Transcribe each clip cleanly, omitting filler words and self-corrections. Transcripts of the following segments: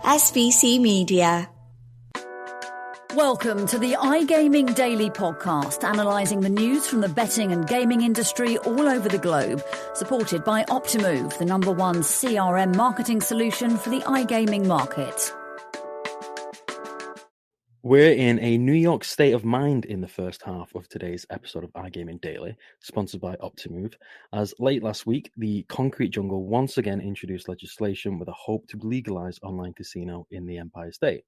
SBC Media. Welcome to the iGaming Daily Podcast, analysing the news from the betting and gaming industry all over the globe, supported by Optimove, the #1 CRM marketing solution for the iGaming market. We're in a New York state of mind in the first half of today's episode of iGaming Daily, sponsored by Optimove, as late last week, the Concrete Jungle once again introduced legislation with a hope to legalise online casino in the Empire State.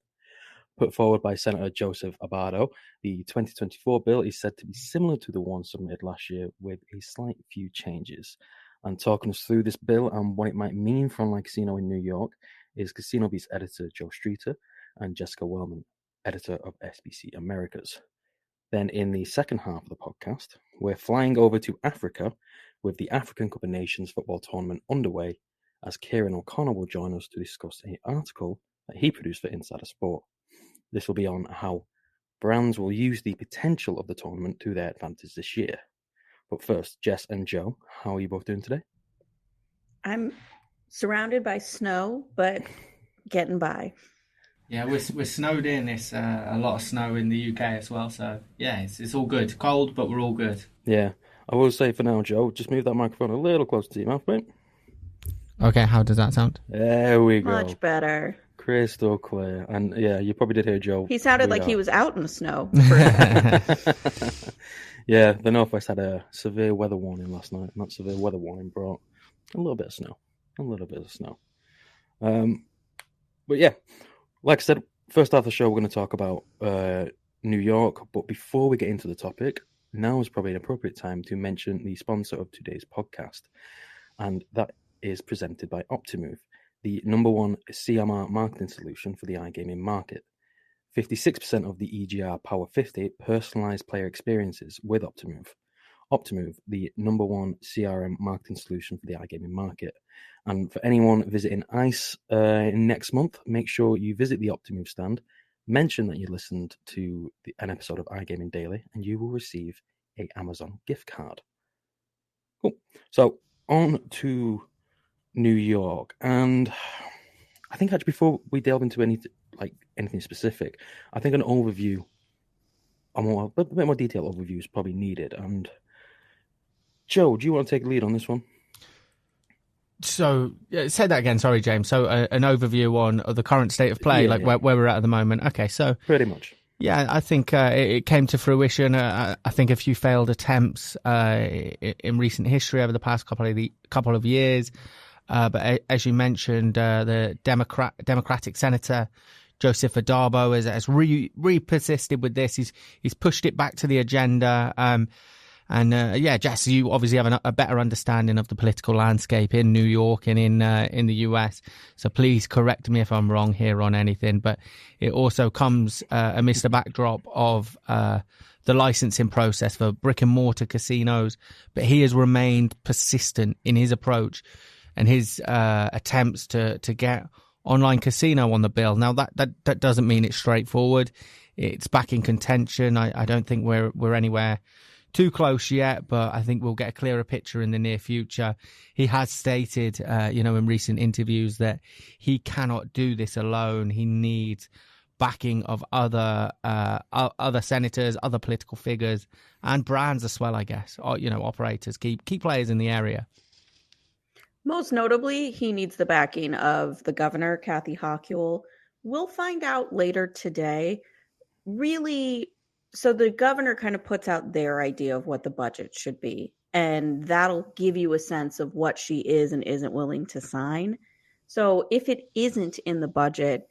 Put forward by Senator Joseph Addabbo, the 2024 bill is said to be similar to the one submitted last year with a slight few changes. And talking us through this bill and what it might mean for online casino in New York is CasinoBeats Editor Streeter and Jessica Welman, Editor of SBC Americas. Then in the second half of the podcast, we're flying over to Africa with the African Cup of Nations football tournament underway, as Kieran O'Connor will join us to discuss an article that he produced for Insider Sport. This will be on how brands will use the potential of the tournament to their advantage this year. But first, Jess and Joe, how are you both doing today? I'm surrounded by snow, but getting by. Yeah, we're snowed in. It's a lot of snow in the UK as well. So, yeah, it's all good. Cold, but we're all good. Yeah. I will say for now, Joe, just move that microphone a little closer to your mouth, mate. Okay, how does that sound? There we go. Much better. Crystal clear. And yeah, you probably did hear Joe. He sounded like he was out in the snow. Yeah, the Northwest had a severe weather warning last night. And that severe weather warning brought a little bit of snow. But yeah. Like I said, first half of the show, we're going to talk about New York. But before we get into the topic, now is probably an appropriate time to mention the sponsor of today's podcast. And that is presented by Optimove, the #1 CMR marketing solution for the iGaming market. 56% of the EGR Power 50 personalized player experiences with Optimove. Optimove, the #1 CRM marketing solution for the iGaming market. And for anyone visiting ICE next month, make sure you visit the Optimove stand, mention that you listened to an episode of iGaming Daily, and you will receive an Amazon gift card. Cool. So on to New York. And I think actually before we delve into anything specific, I think an overview, a bit more detailed overview is probably needed. And Joe, do you want to take a lead on this one? So, say that again. Sorry, James. So, an overview on the current state of play, where we're at the moment. Okay, so pretty much. Yeah, I think it came to fruition. I think a few failed attempts in recent history over the past couple of years. But as you mentioned, the Democratic Senator Joseph Addabbo has persisted with this. He's pushed it back to the agenda. And Jess, you obviously have a better understanding of the political landscape in New York and in the US. So please correct me if I'm wrong here on anything. But it also comes amidst the backdrop of the licensing process for brick and mortar casinos. But he has remained persistent in his approach and his attempts to get online casino on the bill. Now that doesn't mean it's straightforward. It's back in contention. I don't think we're anywhere too close yet, but I think we'll get a clearer picture in the near future. He has stated, in recent interviews that he cannot do this alone. He needs backing of other senators, other political figures, and brands as well, I guess. Or, operators, key players in the area. Most notably, he needs the backing of the governor, Kathy Hochul. We'll find out later today. Really, so the governor kind of puts out their idea of what the budget should be, and that'll give you a sense of what she is and isn't willing to sign. So if it isn't in the budget,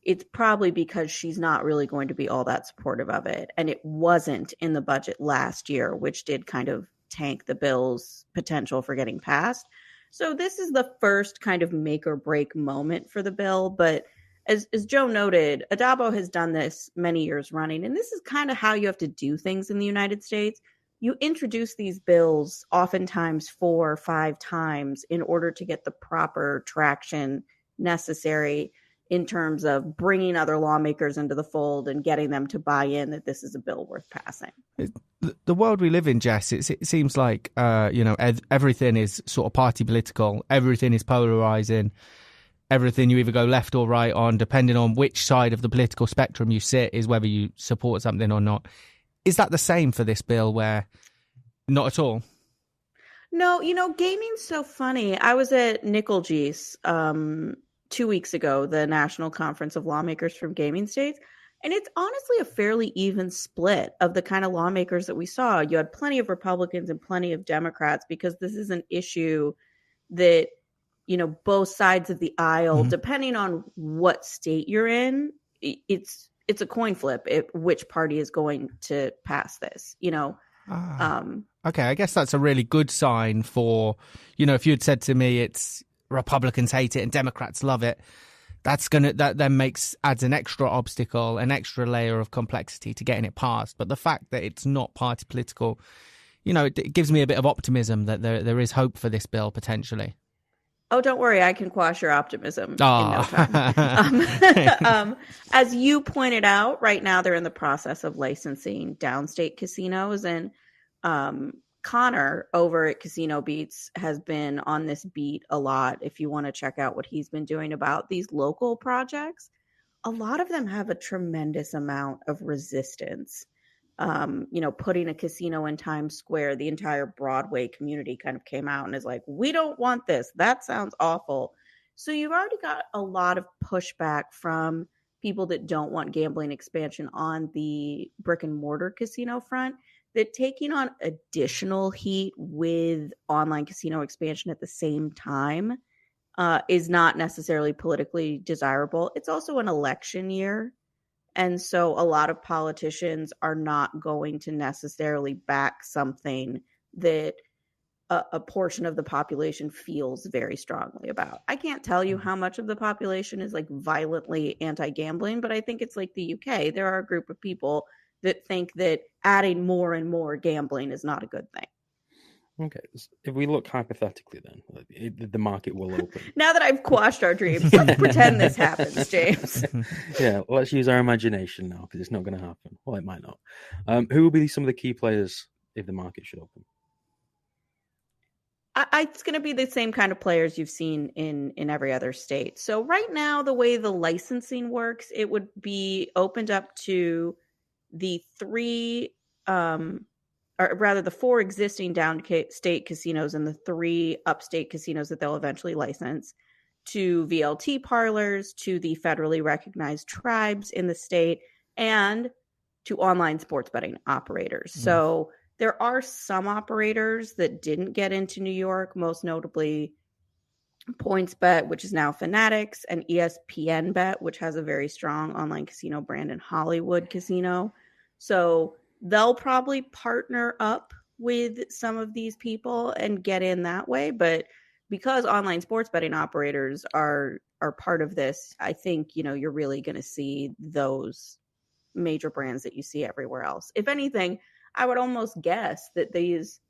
it's probably because she's not really going to be all that supportive of it. And it wasn't in the budget last year, which did kind of tank the bill's potential for getting passed. So this is the first kind of make or break moment for the bill. But as Joe noted, Addabbo has done this many years running, and this is kind of how you have to do things in the United States. You introduce these bills oftentimes 4 or 5 times in order to get the proper traction necessary in terms of bringing other lawmakers into the fold and getting them to buy in that this is a bill worth passing. The world we live in, Jess, it seems like, everything is sort of party political. Everything is polarizing. everything you either go left or right on, depending on which side of the political spectrum you sit, is whether you support something or not. Is that the same for this bill, where not at all? No, gaming's so funny. I was at Nickelgeese 2 weeks ago, the National Conference of Lawmakers from Gaming States, and it's honestly a fairly even split of the kind of lawmakers that we saw. You had plenty of Republicans and plenty of Democrats, because this is an issue that, both sides of the aisle, depending on what state you're in, it's a coin flip which party is going to pass this, Okay, I guess that's a really good sign for, if you had said to me it's Republicans hate it and Democrats love it, that then adds an extra obstacle, an extra layer of complexity to getting it passed. But the fact that it's not party political, it gives me a bit of optimism that there is hope for this bill potentially. Oh, don't worry. I can quash your optimism in no time. As you pointed out, right now they're in the process of licensing downstate casinos. And Connor over at CasinoBeats has been on this beat a lot. If you want to check out what he's been doing about these local projects, a lot of them have a tremendous amount of resistance. Putting a casino in Times Square, the entire Broadway community kind of came out and is like, we don't want this. That sounds awful. So you've already got a lot of pushback from people that don't want gambling expansion on the brick and mortar casino front, that taking on additional heat with online casino expansion at the same time is not necessarily politically desirable. It's also an election year. And so a lot of politicians are not going to necessarily back something that a portion of the population feels very strongly about. I can't tell you how much of the population is like violently anti-gambling, but I think it's like the UK. There are a group of people that think that adding more and more gambling is not a good thing. Okay, if we look hypothetically then, the market will open. Now that I've quashed our dreams, let's pretend this happens, James. Yeah, let's use our imagination now, because it's not going to happen. Well, it might not. Who will be some of the key players if the market should open? It's going to be the same kind of players you've seen in every other state. So right now, the way the licensing works, it would be opened up to the the 4 existing downstate casinos and the 3 upstate casinos that they'll eventually license, to VLT parlors, to the federally recognized tribes in the state, and to online sports betting operators. So there are some operators that didn't get into New York, most notably PointsBet, which is now Fanatics, and ESPN Bet, which has a very strong online casino brand in Hollywood Casino. So they'll probably partner up with some of these people and get in that way. But because online sports betting operators are part of this, I think, you're really going to see those major brands that you see everywhere else. If anything, I would almost guess that these,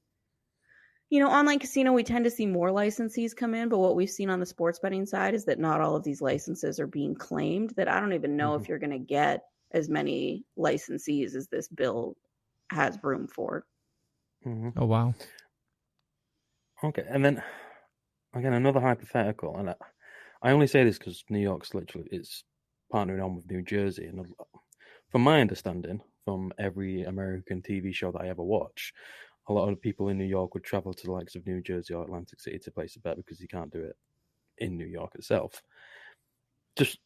online casino, we tend to see more licensees come in. But what we've seen on the sports betting side is that not all of these licenses are being claimed, that I don't even know if you're going to get as many licensees as this bill has room for. Oh, wow. Okay, and then, again, another hypothetical, and I only say this because New York's it's partnering on with New Jersey, and from my understanding, from every American TV show that I ever watch, a lot of people in New York would travel to the likes of New Jersey or Atlantic City to place a bet because you can't do it in New York itself. Just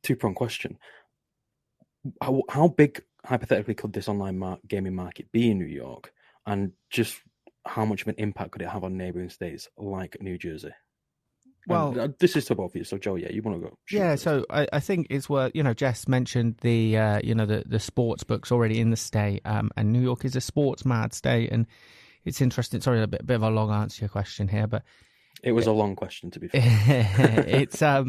two-pronged question. How big, hypothetically, could this online gaming market be in New York? And just how much of an impact could it have on neighboring states like New Jersey? Well, this is to both of you. So, Joe, you want to go? Yeah, so I think it's worth, Jess mentioned the sports books already in the state, and New York is a sports mad state, and it's interesting. Sorry, a bit of a long answer to your question here, but it was a long question, to be fair. It's I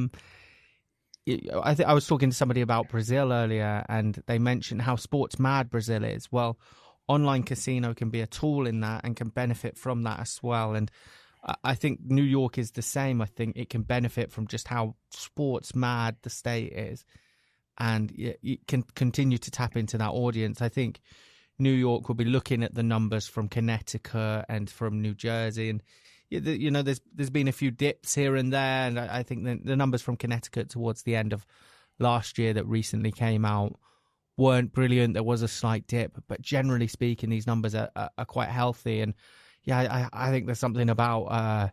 was talking to somebody about Brazil earlier, and they mentioned how sports mad Brazil is. Well, online casino can be a tool in that and can benefit from that as well. And I think New York is the same. I think it can benefit from just how sports mad the state is, and it can continue to tap into that audience. I think New York will be looking at the numbers from Connecticut and from New Jersey, and there's been a few dips here and there, and I think the numbers from Connecticut towards the end of last year that recently came out weren't brilliant. There was a slight dip, but generally speaking, these numbers are quite healthy. And yeah, I think there's something about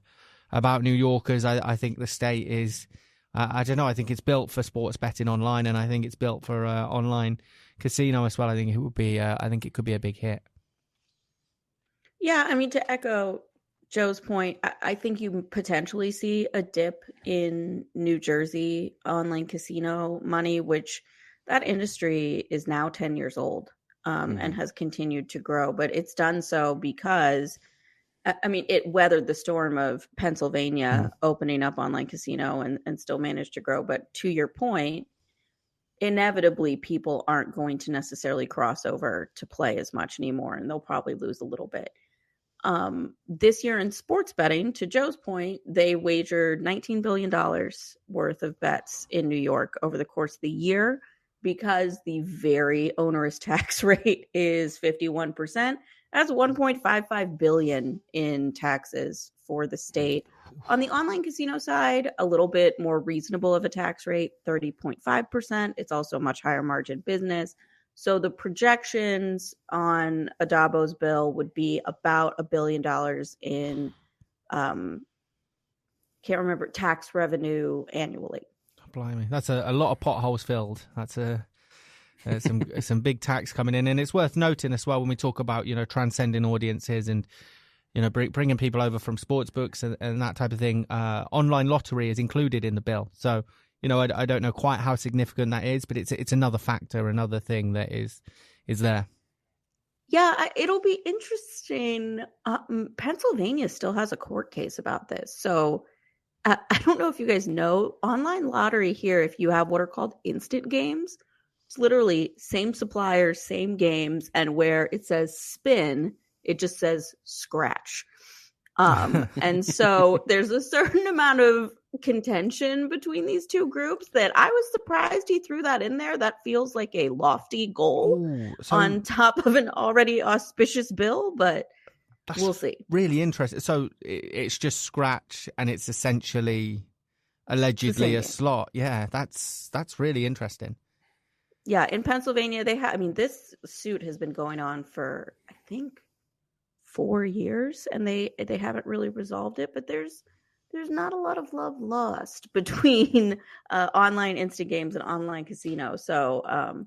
New Yorkers. I think the state is, I don't know, I think it's built for sports betting online, and I think it's built for online casino as well. I think it could be a big hit. Yeah, I mean, to echo Joe's point, I think you potentially see a dip in New Jersey online casino money, which that industry is now 10 years old and has continued to grow. But it's done so because, I mean, it weathered the storm of Pennsylvania opening up online casino and still managed to grow. But to your point, inevitably, people aren't going to necessarily cross over to play as much anymore, and they'll probably lose a little bit. This year in sports betting, to Joe's point, they wagered $19 billion worth of bets in New York over the course of the year because the very onerous tax rate is 51%. That's $1.55 billion in taxes for the state. On the online casino side, a little bit more reasonable of a tax rate, 30.5%. It's also a much higher margin business. So the projections on Addabbo's bill would be about $1 billion in, can't remember, tax revenue annually. Blimey, that's a lot of potholes filled. That's some big tax coming in, and it's worth noting as well when we talk about transcending audiences and bringing people over from sports books and that type of thing. Online lottery is included in the bill, so. I don't know quite how significant that is, but it's another factor, another thing that is there. Yeah, it'll be interesting. Pennsylvania still has a court case about this. So I don't know if you guys know, online lottery here, if you have what are called instant games, it's literally same suppliers, same games, and where it says spin, it just says scratch. And so there's a certain amount of contention between these two groups that I was surprised he threw that in there. That feels like a lofty goal on top of an already auspicious bill, but we'll see. Really interesting. So it's just scratch, and it's essentially allegedly a slot. Yeah, that's really interesting. Yeah, in Pennsylvania, this suit has been going on for, I think, 4 years, and they haven't really resolved it, but there's not a lot of love lost between online instant games and online casino. So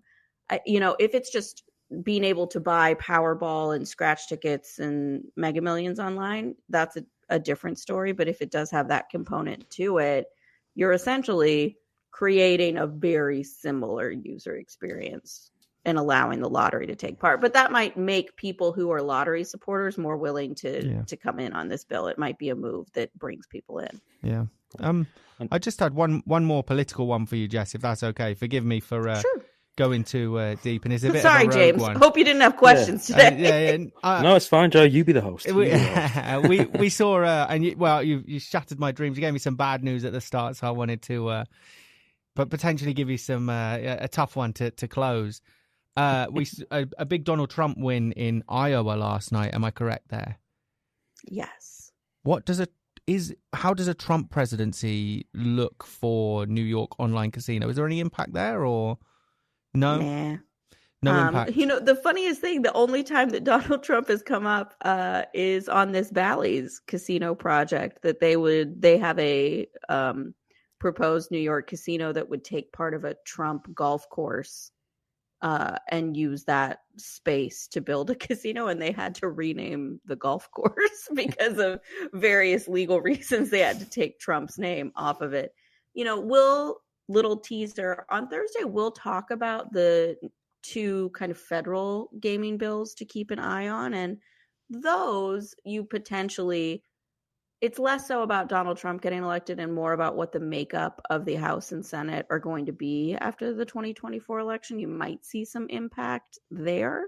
if it's just being able to buy Powerball and scratch tickets and Mega Millions online, that's a different story. But if it does have that component to it, you're essentially creating a very similar user experience and allowing the lottery to take part. But that might make people who are lottery supporters more willing to come in on this bill. It might be a move that brings people in. Yeah. I just had one more political one for you, Jess, if that's okay. Forgive me for going too deep. And it's a bit Sorry, of a rogue James. one. Hope you didn't have questions today. No, it's fine, Joe. You be the host. We saw, and you shattered my dreams. You gave me some bad news at the start, so I wanted to but potentially give you some a tough one to close. A big Donald Trump win in Iowa last night. Am I correct there? Yes. How does a Trump presidency look for New York online casino? Is there any impact there or no? Nah. No impact. The funniest thing, the only time that Donald Trump has come up is on this Bally's casino project that they have a proposed New York casino that would take part of a Trump golf course and use that space to build a casino, and they had to rename the golf course because of various legal reasons. They had to take Trump's name off of it. Little teaser, on Thursday, we'll talk about the two kind of federal gaming bills to keep an eye on, and those it's less so about Donald Trump getting elected and more about what the makeup of the House and Senate are going to be after the 2024 election. You might see some impact there.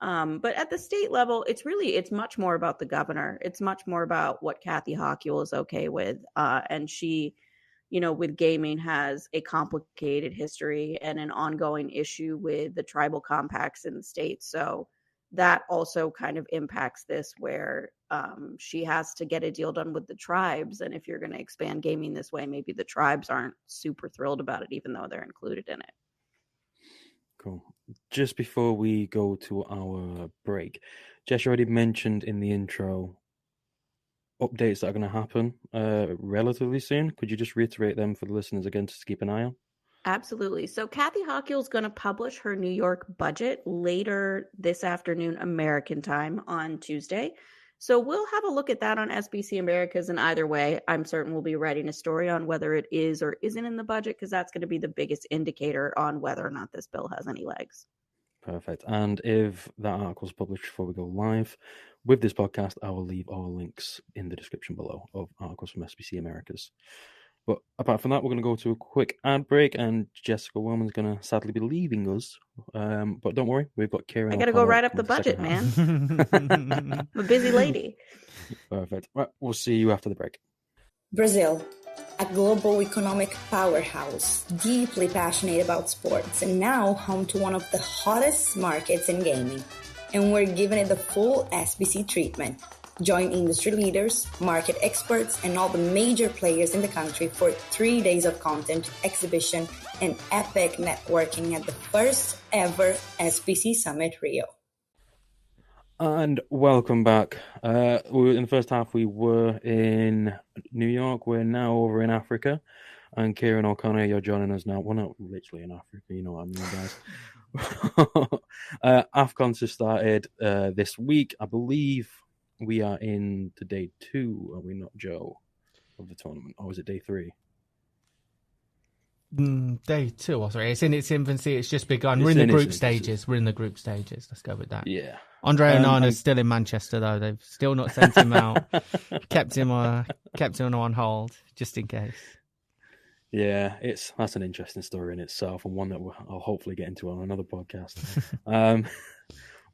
But at the state level, it's much more about the governor. It's much more about what Kathy Hochul is okay with. And she, with gaming has a complicated history and an ongoing issue with the tribal compacts in the state. So that also kind of impacts this, where she has to get a deal done with the tribes. And if you're going to expand gaming this way, maybe the tribes aren't super thrilled about it, even though they're included in it. Cool. Just before we go to our break, Jess already mentioned in the intro updates that are going to happen relatively soon. Could you just reiterate them for the listeners again, to keep an eye on? Absolutely. So Kathy Hochul is going to publish her New York budget later this afternoon, American time, on Tuesday. So we'll have a look at that on SBC Americas. And either way, I'm certain we'll be writing a story on whether it is or isn't in the budget, because that's going to be the biggest indicator on whether or not this bill has any legs. Perfect. And if that article is published before we go live with this podcast, I will leave all links in the description below of articles from SBC Americas. But apart from that, we're going to go to a quick ad break, and Jessica Welman's going to sadly be leaving us. But don't worry, we've got Kieran. I got to go right up the budget, man. I'm a busy lady. Perfect. Right, we'll see you after the break. Brazil, a global economic powerhouse, deeply passionate about sports, and now home to one of the hottest markets in gaming. And we're giving it the full SBC treatment. Join industry leaders, market experts, and all the major players in the country for 3 days of content, exhibition, and epic networking at the first ever SBC Summit Rio. And welcome back. In the first half, we were in New York. We're now over in Africa. And Kieran O'Connor, you're joining us now. Well, not literally in Africa, you know what I mean, guys. AFCON just started this week. I believe we are in to day 2, are we not, Joe, of the tournament? Or is it day 3? Day 2, or sorry. It's in its infancy. It's just begun. We're in the group stages. Let's go with that. Yeah. Andre Onana's still in Manchester, though. They've still not sent him out. kept him on hold, just in case. Yeah, that's an interesting story in itself, and one that I'll hopefully get into on another podcast.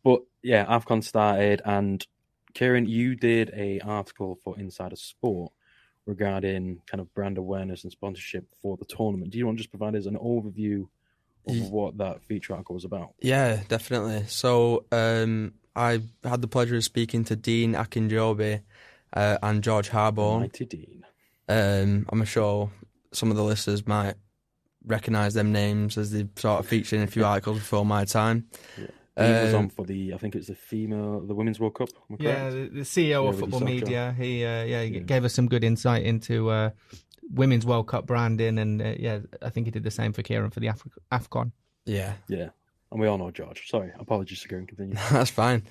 But yeah, AFCON started, and Kieran, you did an article for Insider Sport regarding kind of brand awareness and sponsorship for the tournament. Do you want to just provide us an overview of what that feature article was about? Yeah, definitely. So I had the pleasure of speaking to Dean Akinjobi and George Harborne. Mighty Dean. I'm sure some of the listeners might recognise them names, as they sort of featured in a few articles before my time. Yeah. He was on for I think it's the Women's World Cup. Yeah, the CEO of Football Media. He gave us some good insight into Women's World Cup branding, and I think he did the same for Kieran for the AFCON. Yeah. And we all know George. Sorry, apologies to Kieran. Continue. That's fine.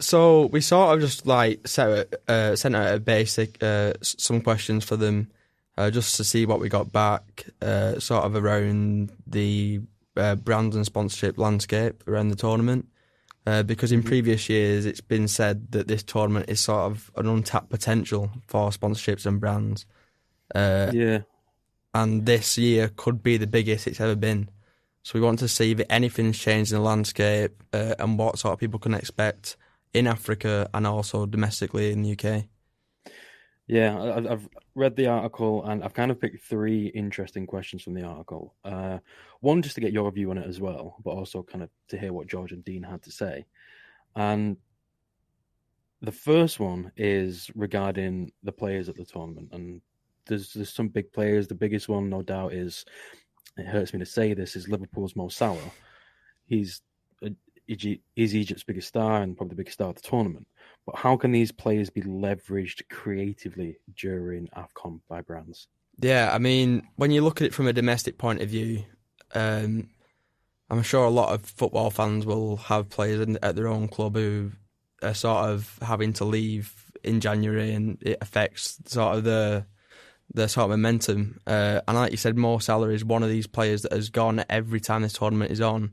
So we sort of just like sent out a basic some questions for them, just to see what we got back, sort of around the brand and sponsorship landscape around the tournament, because in previous years it's been said that this tournament is sort of an untapped potential for sponsorships and brands. And this year could be the biggest it's ever been. So we want to see if anything's changed in the landscape, and what sort of people can expect in Africa and also domestically in the UK. Yeah, I've read the article, and I've kind of picked 3 interesting questions from the article. One, just to get your view on it as well, but also kind of to hear what George and Dean had to say. And the first one is regarding the players at the tournament. And there's some big players. The biggest one, no doubt, is, it hurts me to say this, is Liverpool's Mo Salah. He's Egypt's biggest star and probably the biggest star of the tournament. But how can these players be leveraged creatively during AFCON by brands? Yeah, I mean, when you look at it from a domestic point of view, I'm sure a lot of football fans will have players at their own club who are sort of having to leave in January, and it affects sort of the sort of momentum. And like you said, Mo Salah is one of these players that has gone every time this tournament is on,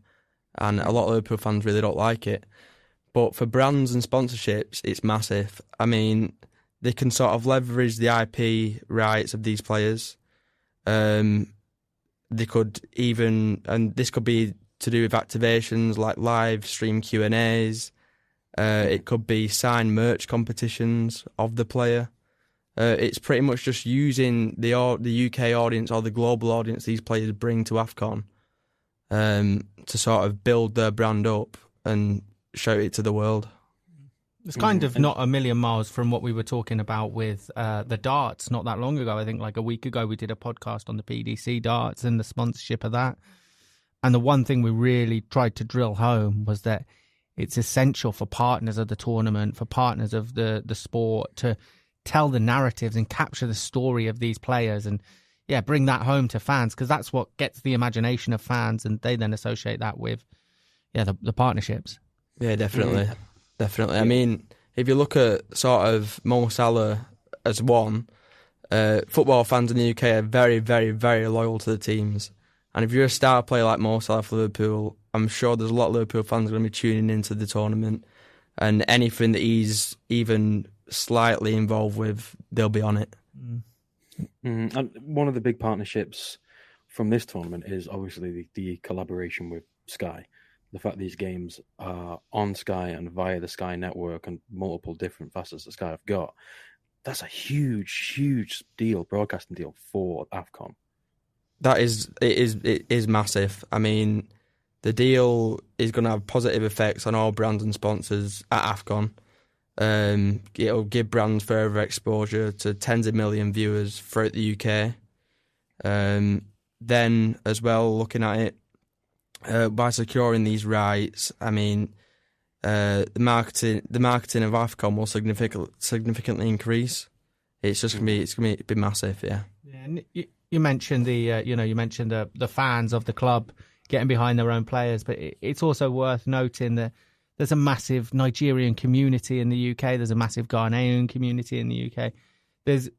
and a lot of Liverpool fans really don't like it. But for brands and sponsorships, it's massive. I mean, they can sort of leverage the IP rights of these players. They could even, and this could be to do with activations like live stream Q&As. It could be signed merch competitions of the player. It's pretty much just using the UK audience or the global audience these players bring to AFCON to sort of build their brand up and shout it to the world. It's kind of not a million miles from what we were talking about with the darts not that long ago. I think like a week ago we did a podcast on the PDC darts and the sponsorship of that. And the one thing we really tried to drill home was that it's essential for partners of the tournament, for partners of the sport to tell the narratives and capture the story of these players and, yeah, bring that home to fans, because that's what gets the imagination of fans, and they then associate that with, the partnerships. Yeah, definitely. Definitely. I mean, if you look at sort of Mo Salah as one, football fans in the UK are very, very, very loyal to the teams. And if you're a star player like Mo Salah for Liverpool, I'm sure there's a lot of Liverpool fans going to be tuning into the tournament. And anything that he's even slightly involved with, they'll be on it. And one of the big partnerships from this tournament is obviously the collaboration with Sky. The fact these games are on Sky and via the Sky network and multiple different facets that Sky have got, that's a huge, huge deal, broadcasting deal for AFCON. It is massive. I mean, the deal is going to have positive effects on all brands and sponsors at AFCON. It'll give brands further exposure to tens of million viewers throughout the UK. Then, as well, looking at it, by securing these rights, I mean, the marketing of AFCON will significantly increase. It's just going to be massive, yeah. And you mentioned the fans of the club getting behind their own players, but it's also worth noting that there's a massive Nigerian community in the UK. There's a massive Ghanaian community in the UK. There's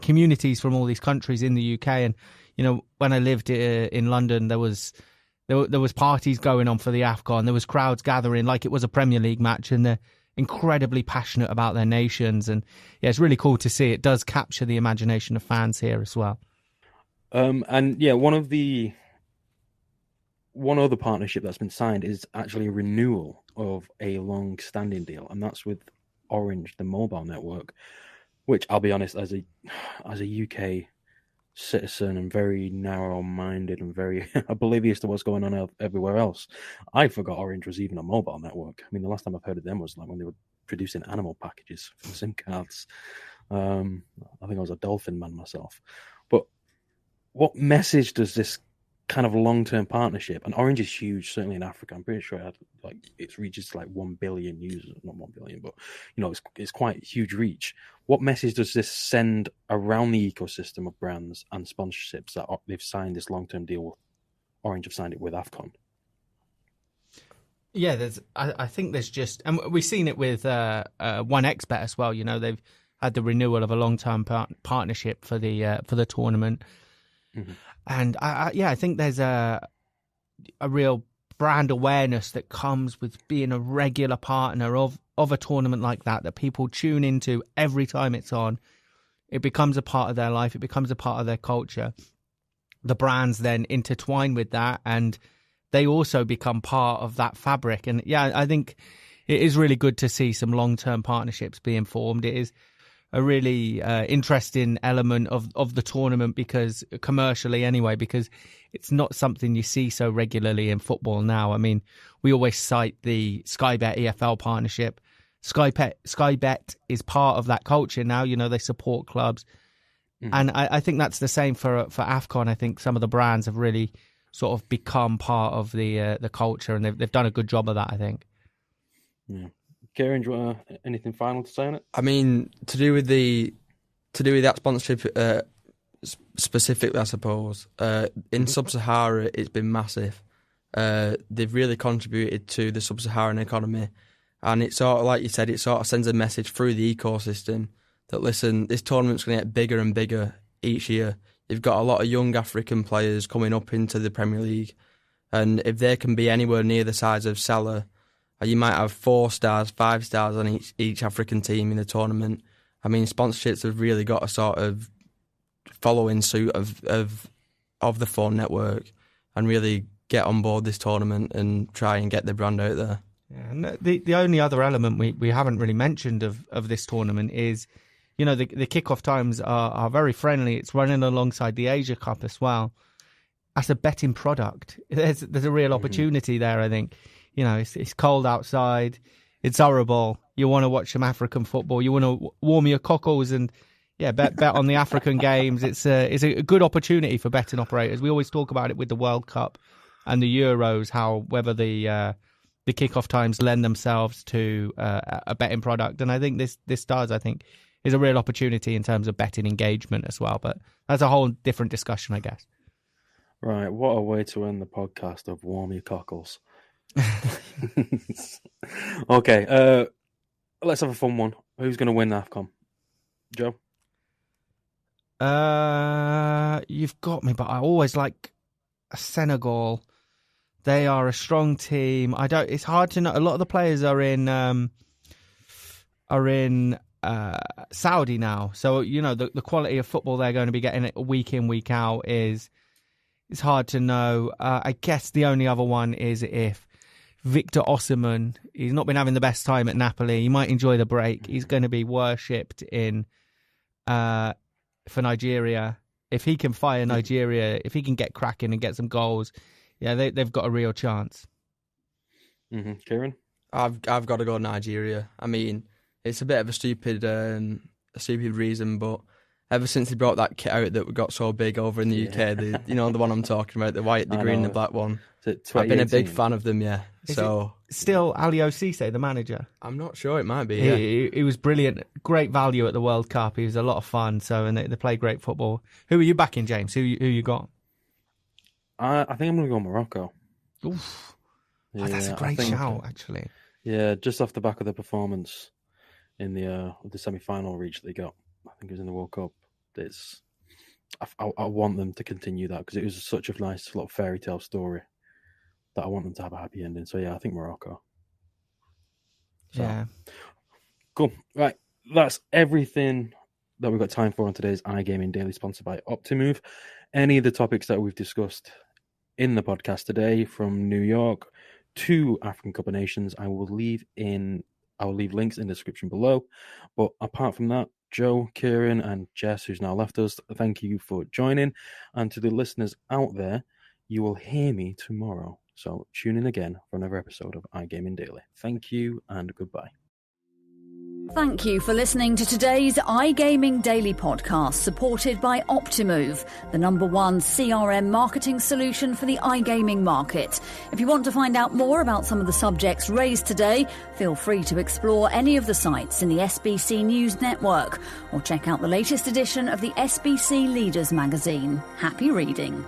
communities from all these countries in the UK. And, when I lived in London, there was parties going on for the AFCON. There was crowds gathering like it was a Premier League match, and they're incredibly passionate about their nations. And, yeah, it's really cool to see. It does capture the imagination of fans here as well. One other partnership that's been signed is actually a renewal of a long-standing deal, and that's with Orange, the mobile network, which I'll be honest, as a UK citizen and very narrow-minded and very oblivious to what's going on everywhere else, I forgot Orange was even a mobile network. I mean, the last time I've heard of them was like when they were producing animal packages for SIM cards. I think I was a dolphin man myself. But what message does this kind of long-term partnership, and Orange is huge, certainly in Africa. I'm pretty sure it reaches like 1 billion users, not 1 billion, but it's quite huge reach. What message does this send around the ecosystem of brands and sponsorships that they've signed this long-term deal with? Orange have signed it with AFCON. Yeah, I think there's just, and we've seen it with 1xBet as well. They've had the renewal of a long-term partnership for the tournament. Mm-hmm. And I think there's a real brand awareness that comes with being a regular partner of a tournament like that people tune into every time it's on. It becomes a part of their life. It becomes a part of their culture. The brands then intertwine with that, and they also become part of that fabric. And yeah, I think it is really good to see some long-term partnerships being formed. It is a really interesting element of the tournament, because commercially anyway, because it's not something you see so regularly in football now. I mean, we always cite the Sky Bet EFL partnership. Sky Bet is part of that culture now. They support clubs. Mm-hmm. And I think that's the same for AFCON. I think some of the brands have really sort of become part of the culture, and they've done a good job of that, I think. Yeah. Kieran, do you want anything final to say on it? I mean, to do with that sponsorship specifically, I suppose, in Sub-Sahara, it's been massive. They've really contributed to the Sub-Saharan economy, and it's sort of, like you said, it sort of sends a message through the ecosystem that, listen, this tournament's going to get bigger and bigger each year. You've got a lot of young African players coming up into the Premier League, and if they can be anywhere near the size of Salah, you might have 4 stars, 5 stars on each African team in the tournament. I mean, sponsorships have really got a sort of following suit of the phone network, and really get on board this tournament and try and get the brand out there. Yeah, and the only other element we haven't really mentioned of this tournament is, the kickoff times are very friendly. It's running alongside the Asia Cup as well. As a betting product, there's a real opportunity there, I think. it's cold outside. It's horrible. You want to watch some African football. You want to warm your cockles and bet on the African games. It's a good opportunity for betting operators. We always talk about it with the World Cup and the Euros, how whether the kickoff times lend themselves to a betting product, and I think this does. I think is a real opportunity in terms of betting engagement as well. But that's a whole different discussion, I guess. Right, what a way to end the podcast of warm your cockles. Okay, let's have a fun one. Who's going to win AFCON? Joe? You've got me, but I always like Senegal. They are a strong team. It's hard to know. A lot of the players are in Saudi now, so the quality of football they're going to be getting week in, week out is hard to know. I guess the only other one is if Victor Osimhen, he's not been having the best time at Napoli. He might enjoy the break. He's going to be worshipped for Nigeria. If he can fire Nigeria, if he can get cracking and get some goals, they've got a real chance. Mm-hmm. Kieran? I've got to go Nigeria. I mean, it's a bit of a stupid reason, but ever since they brought that kit out that got so big over in the UK, the one I'm talking about, the white, the green, the black one. I've been a big fan of them, yeah. Is it still Aliou Cisse, the manager? I'm not sure, it might be, yeah. He was brilliant, great value at the World Cup. He was a lot of fun, and they play great football. Who are you backing, James? Who you got? I think I'm going to go Morocco. Oof. Yeah, that's a great shout, actually. Yeah, just off the back of the performance in the semi-final reach they got, I think it was in the World Cup. I want them to continue that because it was such a nice little fairy tale story that I want them to have a happy ending. So yeah, I think Morocco. So, yeah. Cool. Right, that's everything that we've got time for on today's iGaming Daily, sponsored by Optimove. Any of the topics that we've discussed in the podcast today, from New York to African Cup of Nations, I will leave links in the description below. But apart from that, Joe, Kieran, and Jess, who's now left us, thank you for joining. And to the listeners out there, you will hear me tomorrow. So tune in again for another episode of iGaming Daily. Thank you and goodbye. Thank you for listening to today's iGaming Daily podcast, supported by Optimove, the #1 CRM marketing solution for the iGaming market. If you want to find out more about some of the subjects raised today, feel free to explore any of the sites in the SBC News Network or check out the latest edition of the SBC Leaders magazine. Happy reading.